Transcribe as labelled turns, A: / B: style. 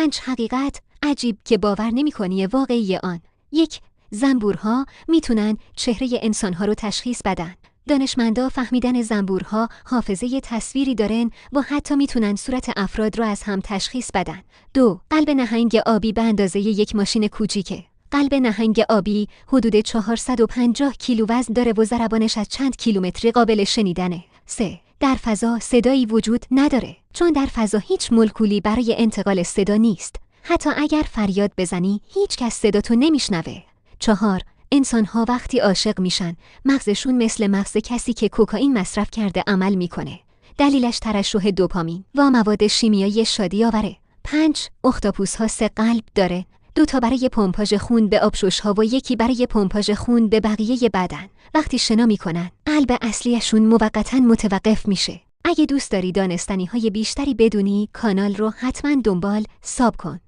A: 5 حقیقت عجیب که باور نمی‌کنی واقعی آن. 1. زنبورها میتونن چهره انسانها رو تشخیص بدن. دانشمندا فهمیدن زنبورها حافظه تصویری دارن و حتی میتونن صورت افراد رو از هم تشخیص بدن. 2. قلب نهنگ آبی به اندازه یک ماشین کوچیکه. قلب نهنگ آبی حدود 450 کیلو وزن داره و ضربانش از چند کیلومتری قابل شنیدنه. 3. در فضا صدایی وجود نداره، چون در فضا هیچ مولکولی برای انتقال صدا نیست. حتی اگر فریاد بزنی هیچ کس صداتو نمیشنوه. 4. انسان‌ها وقتی عاشق میشن مغزشون مثل مغز کسی که کوکائین مصرف کرده عمل میکنه. دلیلش ترشح دوپامین و مواد شیمیایی شادی آوره. 5. اختاپوس‌ها 3 قلب داره. 2 تا برای پمپاژ خون به آبشوش‌ها و یکی برای پمپاژ خون به بقیه بدن. وقتی شنا میکنن قلب اصلیشون موقتاً متوقف میشه. اگه دوست داری دانستنی‌های بیشتری بدونی کانال رو حتما دنبال ساب کن.